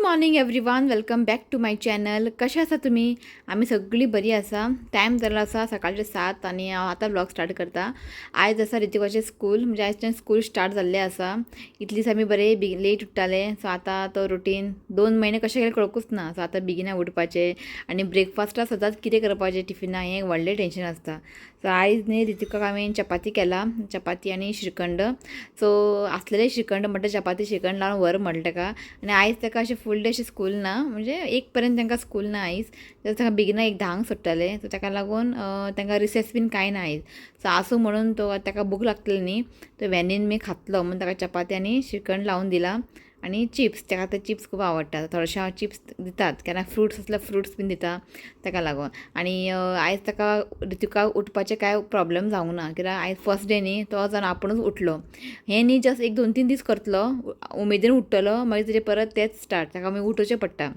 Morning everyone, welcome back to my channel. कशा आसा तुमी? आमी सगळीं बरी आसा. टायम जालो आसा सकाळचे 7 आनी हांव आतां ब्लॉग स्टार्ट करता. आयज आसा रितिकाचें स्कूल, म्हणजे आयजच्यान स्कूल स्टार्ट जाल्लें आसा. इतलीच आमी बरे लेट उठ्ठाले. सो आतां तो रुटीन 2 म्हयने कशे गेले कळकूच ना. सो आतां बेगिना उठपाचें आनी ब्रेकफास्टाक सदांच कितें करपाचें टिफिनाक हें व्हडलें टेंशन आसता. सो आयज न्ही रितिकाक हांवें चपाती केला, चपाती आनी श्रीखंड. सो आसलेलें श्रीखंड म्हणटा चपाती श्रीखंड लावन व्हर म्हणलें ताका. आनी आयज ताका अशें फूल डे अशें स्कूल ना, म्हणजे 1 पर्यंत तांकां स्कूल ना आयज. तर ताका बेगिना 1:10 सुट्टलें. सो ताका लागून तांकां रिसेस बीन कांय ना आयज. सो आसूं म्हणून तो ताका भूक लागतली न्ही, तो व्हॅनीन बी खातलो म्हणून ताका चपाती आनी श्रीखंड लावन दिला. आनी चिप्स, ताका ते चिप्स खूब आवडटा. थोडेशे हांव चिप्स दितात, केन्ना फ्रुट्स आसल्यार फ्रुट्स बीन दिता ताका लागून. आनी आयज ताका रितिकाक उठपाचें कांय प्रॉब्लेम जावंक ना, कित्याक आयज फर्स्ट डे न्ही, तो जावन आपुणूच उठलो. हें न्ही जस्ट 1-2-3 दीस करतलो, उमेदीन उठ्ठलो, मागीर तेजे परत तेच स्टार्ट, ताका मागीर उठोवचें पडटा.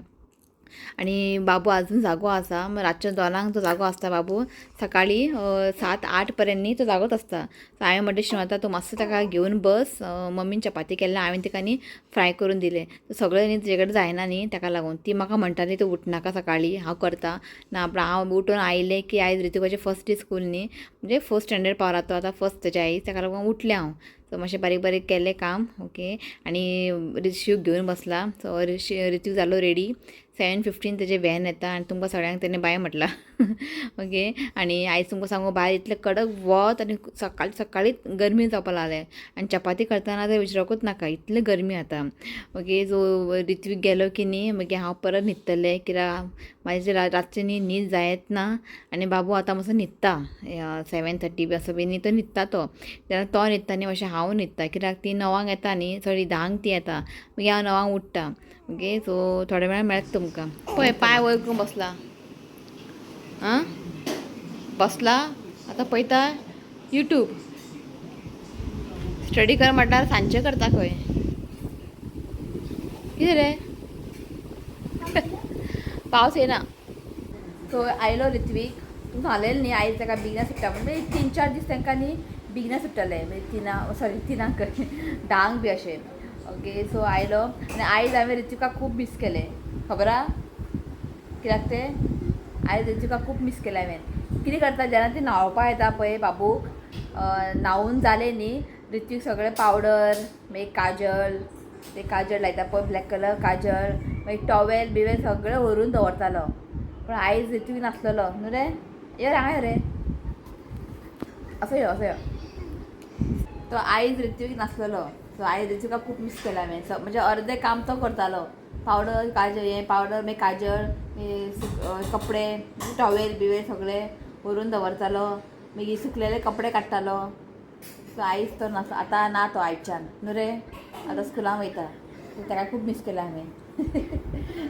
आनी बाबू आजून जागो आसा. रातचे 2:00 तो जागो आसता बाबू. सकाळीं 7-8 पर्यंत न्ही तो जागोच आसता. सो हांवें म्हणलें शिवता तूं मातसो ताका घेवन बस, मम्मीन चपाती केल्या, हांवें तिका न्ही फ्राय करून दिलें. सगळें न्ही तुजे कडेन जायना न्ही, ताका लागून ती म्हाका म्हणटाली तूं उठनाका सकाळीं, हांव करतां ना. हांव उठून आयलें की आयज रितिकाचें फर्स्ट डे स्कूल न्ही, म्हणजे फर्स्ट स्टँडर्ड पावला तो आतां, फर्स्ट तेज्या आयज, ताका लागून उठलें हांव. सो मातशें बारीक बारीक केलें काम. ओके. आनी शिवक घेवन बसला. सो रितीक जालो रेडी. 7:15 तेजें व्हॅन येता आनी तुमकां सगळ्यांक तेणें बाय म्हटलां. ओके. आनी आयज तुमकां सांगू, भायर इतलें कडक वत आनी सकाळींच गरमी जावपा लागलें. आनी चपाती करतना तर विचारकूच नाका, इतली गरमी जाता. ओके. सो रित्वीक गेलो की न्ही मागीर हांव परत न्हिदतलें, कित्याक म्हाजें रातचें न्ही न्हीद जायत ना. आनी बाबू आतां मातसो न्हिदता 7:30 बी असो बी न्ही, तो न्हिदता तो. तेन्ना तो न्हिदता न्ही मातशें हांव न्हिदता, कित्याक ती 9:00 येता न्ही, सॉरी 10:00 ती येता, मागीर हांव 9:00 उठ्ठा. ओके. सो थोड्या वेळान मेळटा तुमकां. पळय पांय वयर करून बसला. आं बसला आतां पळयता यूट्यूब. स्टडी कर म्हटल्यार सांजचें करता खंय. कितें रे पावस येना. सो आयलो रित्वीक. तूं सांगलेलें न्ही आयज ताका बेगिना सुट्टा, म्हणजे 3-4 दीस तांकां न्ही बेगिना सुट्टलें, म्हणजे 3:00 खंय 10:00 बी अशें. ओके. सो आयलो आनी आयज हांवें रितिकाक खूब मिस केलें, खबर आहा कित्याक तें. आयज रितिकाक खूब मिस केलें हांवें. कितें करता जेन्ना ती न्हांवपा येता पळय बाबू, न्हांवून जालें न्ही, रितीक सगळें पावडर, मागीर काजळ, ते काजळ लायता पळय ब्लॅक कलर काजळ, मागीर टॉवेल बिवेल सगळें व्हरून दवरतालो. पूण आयज रितीक नासलेलो न्हू रे. यो हांगा यो रे, असो यो असो यो. तो आयज रितीक नासलेलो. सो आयज रितिकाक खूब मिस केलें हांवें. म्हणजे अर्दें काम तो करतालो. पावडर काजळ, हें पावडर मागीर काजळ, कपडे टॉवेल बिवेल सगळें व्हरून दवरतालो, मागीर सुकलेले कपडे काडटालो. सो आयज तो नासलो, आतां ना तो आयजच्यान न्हू रे, आतां स्कुलान वयता. सो ताका खूब मिस केलें हांवें.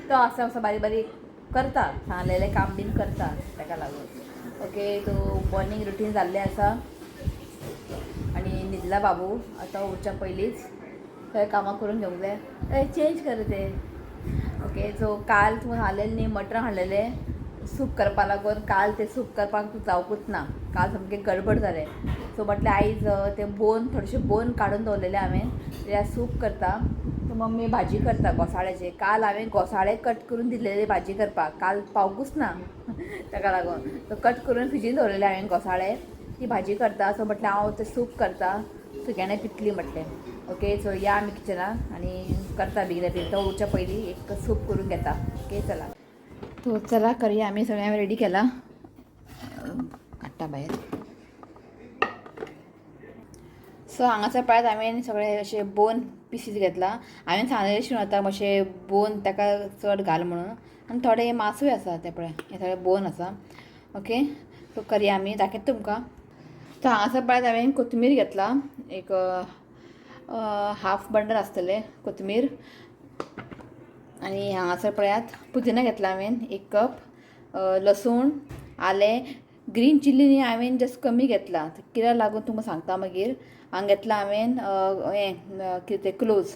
तो आसा असो बारीक बारीक करता, सांगलेलें काम बीन करता ताका लागून. ओके. तो मॉर्निंग रुटीन जाल्लें आसा आनी न्हिदला बाबू. आतां उठच्या पयलींच थंय कामां करून घेवंक जाय. चेंज कर तें. ओके. सो काल तुमकां सांगलेलें न्ही मटण हाडलेलें सूप करपा लागून. काल तें सूप करपाक जावकूच ना, काल सामकें गडबड जालें. सो म्हटलें आयज तें थोडेशे बोन काडून दवरलेले हांवें, तें सूप करता. सो मम्मी भाजी करता घोसाळ्याची. काल हांवें घोसाळे कट करून दिलेले भाजी करपाक, काल पावकूच ना ताका लागून. सो कट करून फ्रिजीन दवरलेले हांवें घोसाळे, ती भाजी करता. सो म्हटलें हांव तें सूप करता, सुक्याण्या पितली म्हटलें. ओके. सो या आमी किचनाक आनी करता बेगिना बेगीन. तो उठच्या पयलीं एक सूप करून घेता. ओके. चला. तो चला करूया. आमी सगळें हांवें रेडी केलां, काडटा भायर. सो हांगासर पळयत हांवें सगळे अशे बोन पिसीस घेतला. हांवें सांगलेलें शिवता मातशें बोन ताका चड घाल म्हणून, आनी थोडे मांसूय आसा ते पळय, हे सगळे बोन आसा. ओके. सो करया आमी, दाखयता तुमकां. सो हांगासर पळयत हांवें कोथमीर घेतला, एक हाफ बंडल आसतलें कोथमीर. आनी हांगासर पळयात पुदिना घेतला हांवें 1 कप, लसूण, आलें, ग्रीन चिली न्ही हांवें जस्ट कमी घेतला, कित्याक लागून तुमकां सांगता मागीर. हांगा घेतला हांवें हें कितें क्लोज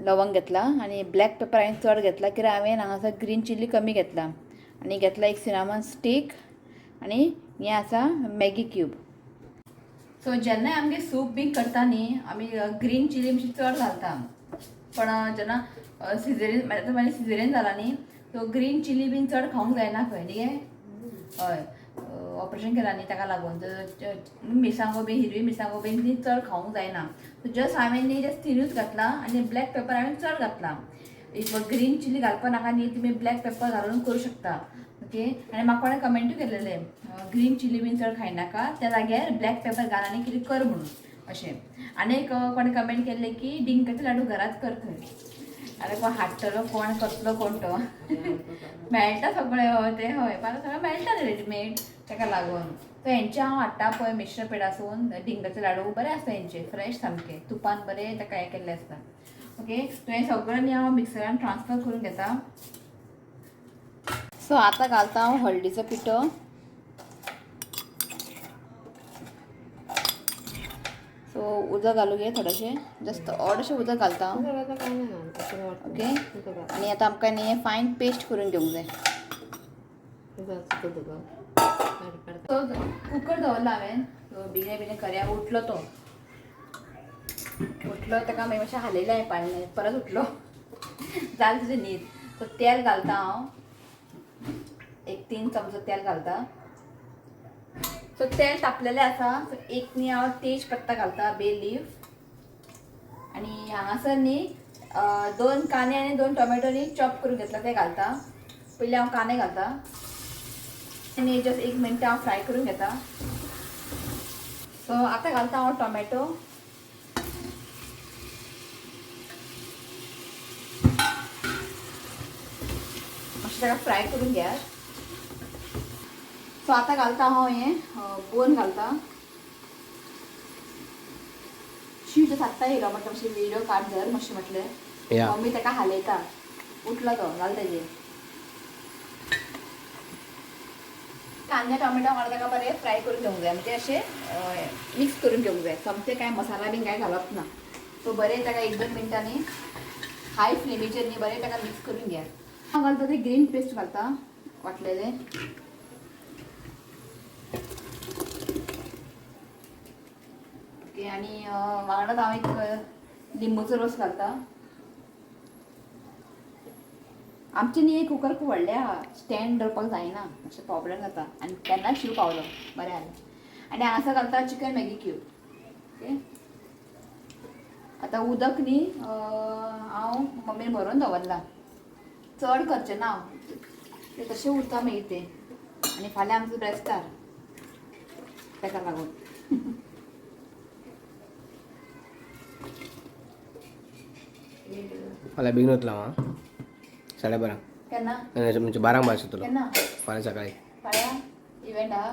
लवंग घेतला. आनी ब्लॅक पेपर हांवें चड घेतला, कित्याक हांवें हांगासर ग्रीन चिली कमी घेतला. आनी घेतला एक सिनामन स्टीक, आनी हें आसा मॅगी क्यूब. सो जेन्नाय आमगे सूप बी करता न्ही आमी ग्रीन चिली मातशी चड घालता, पण जेन्ना सिझेरियन माझ्या सिझेरियन जाला न्ही तो ग्रीन चिली बीन चड खावंक जायना खंय न्ही हय ऑपरेशन केला न्ही ताका लागून मिरसांगो बीन हिरवी मिरसांगो बीन ती चड खावंक जायना जस्ट हांवें न्ही जस्ट थिनूच घातला आनी ब्लॅक पेपर हांवें चड घातला इफ ग्रीन चिली घालपा नाका न्ही तुमी ब्लॅक पेपर घालून करूं शकता ओके आनी म्हाका कोणें कमेंटूय केलेले ग्रीन चिली बीन चड खायनाका त्या जाग्यार ब्लॅक पेपर घाल आनी कितें कर म्हणून अशें आनी एक कोणें कमेंट केल्लें की डिंकाचे लाडू घरात कर खंय आरे कोण हाडटलो कोण कसलो कोण तो मेळटा सगळें ते हय म्हाका सगळें मेळटा रेडीमेड ताका लागून सो हेंचे हांव हाडटा पळय मिश्र पेडासून डिंकाचे लाडू बरे आसता हेंचे फ्रेश सामके तुपान बरें ताका हें केल्लें आसता ओके सो हें सगळें न्ही हांव मिक्सरान ट्रान्सफर करून घेता सो आतां घालता हांव हळदीचो पिठो सो उदक घालूं गे थोडेशें जस्ट ऑर्डरशें उदक घालता हांव ओके आनी आतां आमकां न्ही हें फायन पेस्ट करून घेवंक जाय सो कुकर दवरला हांवें सो बेगीन बेगीन करया उठलो तो उठलो ताका मागीर मातशें हालयलें हांवें पाळणें परत उठलो जालें तुजें न्हीद सो तेल घालता हांव एक 3 चमचो तेल घालता सो तेल तापलेलें आसा सो एक न्ही हांव तेज पत्ता घालता बे लीफ आनी हांगासर न्ही 2 कांदे आनी 2 टोमॅटो न्ही चॉप करून घेतला ते घालता पयलीं हांव कांदे घालता आनी जस्ट 1 मिनट हांव फ्राय करून घेता सो आतां घालता हांव टोमॅटो मातशें ताका फ्राय करून घ्या सो आतां घालता हांव हें बोन घालता शीट सात्ता येयलो म्हाका मातशें व्हिडिओ काड धर मातशें म्हटलें मम्मी ताका हालयता उठलो तो घाल तेजेर कांदे टोमॅटो घालून ताका बरें फ्राय करून घेवंक जाय म्हणजे अशें मिक्स करून घेवंक जाय सोमतें कांय मसाला बीन कांय घालप ना सो बरें ताका 1-2 मिनटांनी हाय फ्लेमीचेर न्ही बरें ताका मिक्स करून घ्या हांव घालता तें ग्रीन पेस्ट घालता वाटलेलें ओके आनी वांगडाच हांव एक लिंबूचो रोस घालता आमचे न्ही एक कुकर खूब व्हडलें आहा स्टँड दवरपाक जायना अशें प्रॉब्लेम जाता आनी केन्नाच शिव पावलो बरें जालें आनी हांगासर घालता चिकन मॅगी क्यूब ओके आतां उदक न्ही हांव मम्मीन भरून दवरला चड करचें ना हांव तें तशें उरता मागीर तें आनी फाल्यां आमचो ब्रेस्तार ताका लागून फाल्यां बेगीन वतलो हांव 12:30 केन्ना म्हणजे 12 भायर सुटलो केन्ना फाल्यां सकाळीं फाल्यां इव्हेंट आहा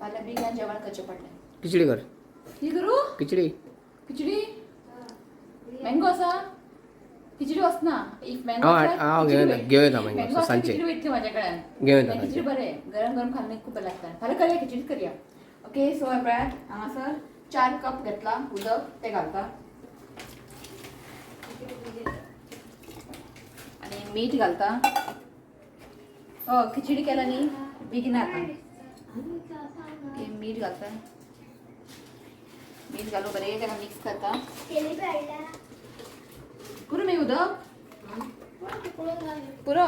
फाल्यां बेगीन जेवण करचें पडलें खिचडी कर कितें करूं खिचडी खिचडी मँगो आसा खिचडी वचना इफ मँगो हांव घेवन येता मागीर सांजचे खिचडी वयतली म्हाजे कडेन घेवन येता खिचडी बरें गरम गरम खाल्लें खूब बरें लागता फाल्यां करया खिचडी करया ओके सो पळयात हांगासर 4 कप घेतला उदक तें घालता आनी मीठ घालता खिचडी केला न्ही बेगीन आता ओके मीठ घालता मीठ घालून बरें ताका मिक्स करता पुरो मी उदक पुरो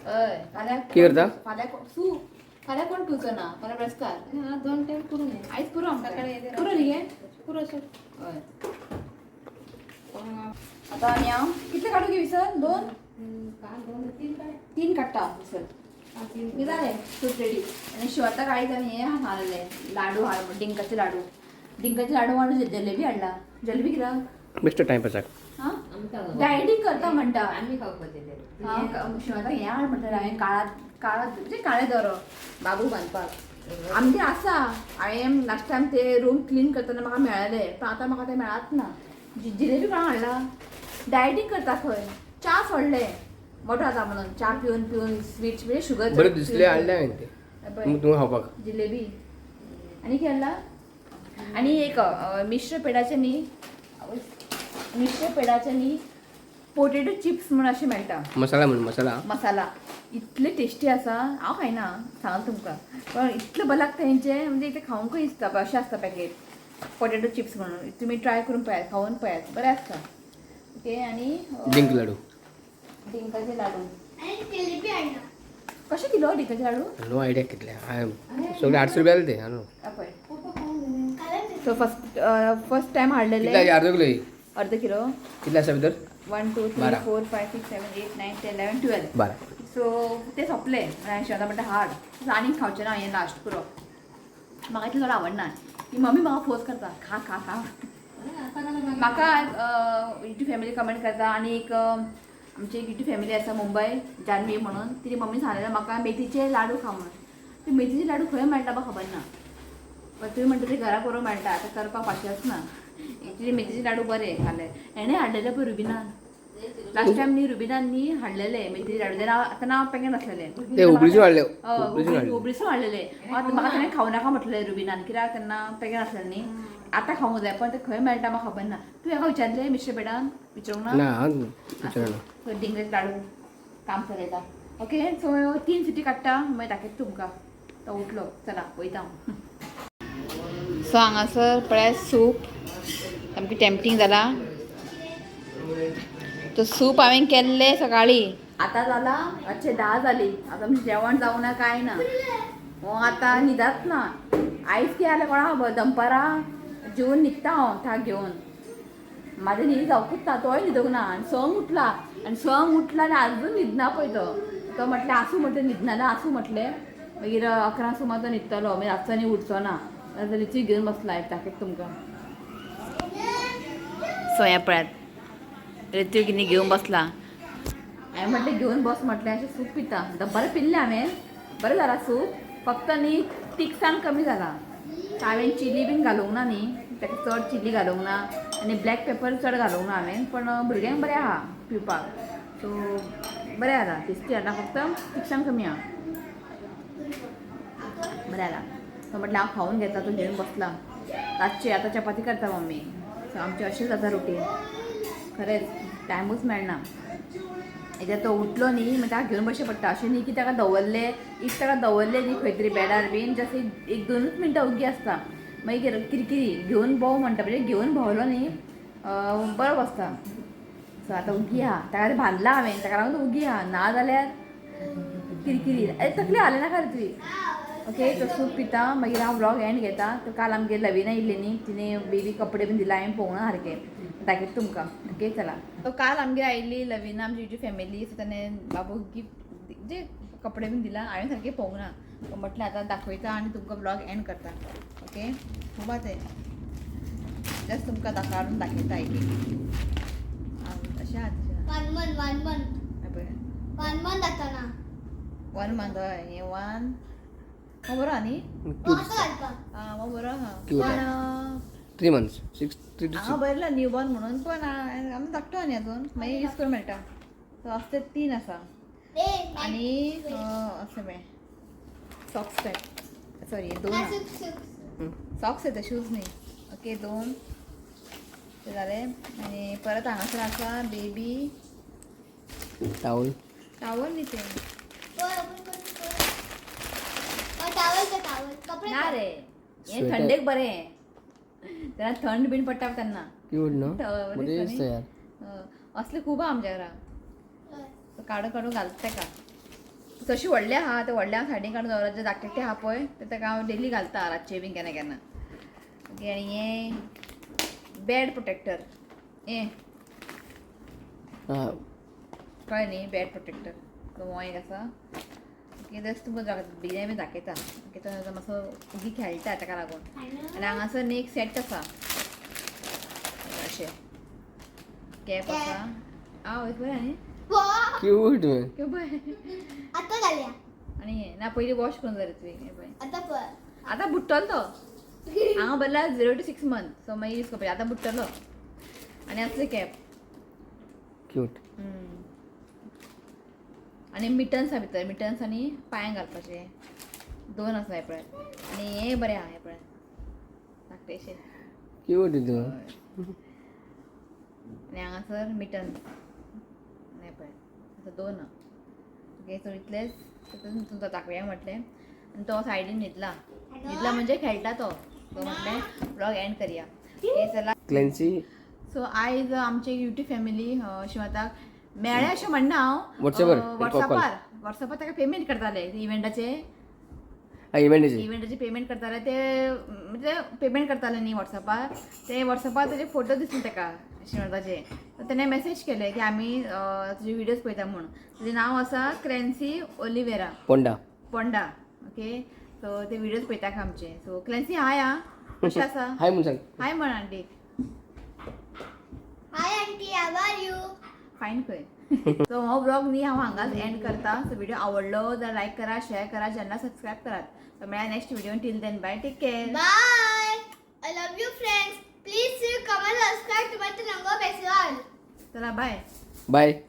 हय फाल्यां कितें करता फाल्यां कोण पिवचो ना फाल्यां ब्रेस्तार 2 टायम करून आयज पुरो पुरो न्ही गे पुरो हय आतां आनी हांव कितले काडू गे विसर 2 3 काडटा विसर जालें सूप रेडी आनी शिवता काळीक आनी हें हाडलें लाडू हाड डिंकाचे लाडू हाडून जलेबी हाडला जलेबी कित्याक बेश्टो टायमपासाक हां डायटींग करता म्हणटा आम्ही खावपाचें शिवता हें हाड म्हणटा हांवें काळा म्हणजे काळे दोरो बाबू बांदपाक आमचें आसा हांवें लास्ट टायम ते रूम क्लीन करतना म्हाका मेळ्ळें पण आतां म्हाका तें मेळत ना जिलेबी कोणा हाडला डायटींग करता खंय च्या सोडलें मोठो जाता म्हणून च्या पिवन स्वीट्स म्हणजे शुगर बरें दिसलें हाडलें हांवें ते तुमकां खावपाक जिलेबी आनी कितें हाडला आनी एक मिश्र पेडाचे न्ही पोटेटो चिप्स म्हण अशें मेळटा मसाला इतले टेस्टी आसा हांव खायना सांगला तुमकां पण इतलें बरें लागता हेंचें म्हणजे इथे खावंकूय दिसता अशें आसता पॅकेट पोटेटो चिप्स म्हणून तुमी ट्राय करून पळयात खावन पळयात बरें आसता ओके आणि डिंक लाडू डिंकाचे लाडू कसे किलो डिंकाचे लाडू नो आयडिया कितले सगळे 800 रुपयाला ते हां सो फर्स्ट टाइम हाडलेले कितले अर्ध किलो ही? अर्ध किलो कितले आसा भितर 1 2 3 बारा. 4 5 6 7 8 9 10 11 12 12 सो ते सोंपले शेवता म्हणटा हाड आनी खावचें ना हें लास्ट पुरो म्हाका इतलें चड आवडना ही मम्मी म्हाका फोर्स करता खा खा खा म्हाका युट्यूब फॅमिली कमेंट करता आनी एक आमची एक युट्यूब फॅमिली आसा मुंबय जानवी म्हणून तिने मम्मी सांगलेलें म्हाका मेथीचे लाडू खा म्हणून ते मेथीचे लाडू खंय मेळटा म्हाका खबर ना पण तुवें म्हणटा ते घरा करूंक मेळटा आतां करपाक पाशियेंच ना एक्चुली मेथीचे लाडू बरे खाले हेणे हाडलेले पळय रुबिनान लास्ट टायम न्ही रुबिनान न्ही हाडलेले मेथीचे लाडू तेन्ना आतां नांव पॅकेट आसलेले ते उबळीचे वाडले उबडीसून हाडलेले म्हाका ताणें खावं नाका म्हटलें रुबिनान कित्याक तेन्ना पॅकेट आसलेलें न्ही आतां खावंक जाय पण ते खंय मेळटा म्हाका खबर ना तुवें हाका विचारलें मिस्टर बेडान विचारूंक ना ना विचारना डिंग्रेज लाडू काम चलयता ओके सो 3 सिटी काडटा मागीर दाखयता तुमकां तो उठलो चला वयता हांव सो हांगासर पळय सूप सामकी टेम्पटींग जाला तो सूप हांवें केल्ले सकाळीं आतां जाला रातचे 10 जाली आतां आमचें जेवण जावं ना कांय ना आतां न्हिदाच ना आयज कितें जालें कोणा खबर दनपारां जेवून न्हिदता हांव थाक घेवन म्हाजें न्हीद जावपूच ना तोय न्हिदूंक ना आनी संक उठला आनी आजून न्हिदना पळय तो म्हटलें आसूं म्हटलें न्हिदना जाल्यार आसूं म्हटलें मागीर 11 सुमार तो न्हिदतलो मागीर रातचो न्ही उठचो ना जाल्यार लिची घेवन बसला दाखयता तुमकां सो हें पळयात रित्यूक न्ही घेवन बसला हांवें म्हटलें घेवन बस म्हटलें अशें सूप पिता बरें पिल्लें हांवें बरें जाला सूप फक्त न्ही तिखसाण कमी जाला हांवें चिली बीन घालूंक ना न्ही ताका चड चिली घालूंक ना आनी ब्लॅक पेपर चड घालूंक ना हांवें पण भुरग्यांक बरें आहा पिवपाक सो बरें जाला टेस्टी जाला फक्त तिखसाण कमी आहा बरें जाला तो म्हटलें हांव खावून घेता तो घेवन बसला रातची आतां चपाती करता मम्मी सो आमचें अशेंच जाता रुटीन खरेंच टायमूच मेळना एकदां तो उठलो न्ही मागीर ताका घेवन बसचें पडटा अशें न्ही की ताका दवरलें इफ ताका दवरलें न्ही खंय तरी बेडार बीन जस्ट एक 2 मिनटां ओग्गी आसता मागीर किरकिरी घेवन भोंव म्हणटा म्हणजे घेवन भोंवलो न्ही बरो बसता सो आतां ओग्गी आहा ताका बांदला हांवें ताका लागून ओग्गी आहा ना जाल्यार किरकिरी तकली हाले नाका रे तुवें ओके तो सूप पिता मागीर हांव व्लॉग एंड घेता तो काल आमगे लविना येयल्ली न्ही तिणें बेबी कपडे बीन दिला हांवें पळोवना सारकें दाखयता तुमकां ओके चला तो काल आमगे आयिल्ली लविना आमची युट्यूब फॅमिली सो ताणें बाबूक गिफ्ट जे कपडे बीन दिला हांवें सारकें पळोवंक ना म्हटलें आतां दाखयता आनी तुमकां व्लॉग एंड करता ओके खूब तें जस्ट तुमकां काडून दाखयता एक अशें आहा तशें 1 मंथ हय हें 1 हो बरो आहा न्ही हो बरो आहा पण 3 months 6 3 to 6 हांगा बरयला न्यू बॉर्न म्हणून पण आमी धाकटो न्ही अजून मागीर यूज करूंक मेळटा सो असते 3 आसा आनी अशें मेळ सॉक्स पॅट सॉरी 2 सॉक्स येता शूज न्ही ओके 2 ते जाले आनी परत हांगासर आसा बेबी टावल न्ही ते ना रे हें थंडेक बरें तेन्ना थंड बीन पडटा तेन्ना क्यूट न्हू बरें दिसता यार असले खूब आहा आमच्या घरा काडून घालता ताका तशी व्हडले आहा ते व्हडल्या सायडीन काडून दवरता जे धाकटे आहा पळय ते ताका हांव डेली घालता रातचे बीन केन्ना केन्ना ओके आनी हें बॅड प्रोटेक्टर हें कळ्ळें न्ही बॅड प्रोटेक्टर तो हो एक आसा ओके जस्ट तुमकां बेगिना बी दाखयता ओके तो मातसो उगी खेळटा ताका लागून आनी हांगासर न्ही एक सेट आसा अशें कॅप आसा आवय बरें न्ही क्यूट आता घालया आनी हें ना पयलीं वॉश करून जाय तुवें हें पळय आता पळ आतां बुडटलो तो हांगा बरला 0 to 6 months सो मागीर यूज करपाचें आतां बुडटलो आनी असले कॅप क्यूट आनी मिटन्स आहा भितर मिटन्स आनी पांयांक घालपाचे 2 आसा हे पळय आनी हें बरें आहा हे पळय धाकटेशें क्यूट तू आनी हांगासर मिटन्स हें पळय आतां 2 आहा ओके सो इतलेंच तुमकां दाखोवया म्हटलें आनी तो सायडीन न्हिदला म्हणजे खेळटा तो म्हटलें ब्लॉग एंड करया ओके चला क्लेन्सी सो आयज आमची युट्यूब फॅमिली शिवताक मेळ्ळे अशें म्हणना हांव व्हॉट्सॅपार? व्हॉट्सॅपार ताका पेमेंट करताले इव्हेंटाचे इव्हेंटाचे पेमेंट करताले ते म्हणजे पेमेंट करताले न्ही व्हॉट्सॅपार ते व्हॉट्सॅपार ताजे फोटो दिसले ताका शिवताचे तर ताणें मेसेज केले की आमी तुजे व्हिडियोज पळयता म्हणून ताजें नांव आसा क्लॅन्सी ओलिवेरा पोंडा ओके सो ते व्हिडियोज पळयता आमचे सो क्लॅन्सी हाय आं कशें आसा हाय म्हणून सांग. हाय म्हण aunty hi aunty how are you fine खंय सो हो ब्लॉग न्ही हांव हांगाच एंड करता सो व्हिडिओ आवडलो जाल्यार लायक करा शेअर करा जेन्ना सबस्क्राईब करात तर मेळ्या next video till then bye take care bye I love you friends please comment subscribe to my channel चला बाय बाय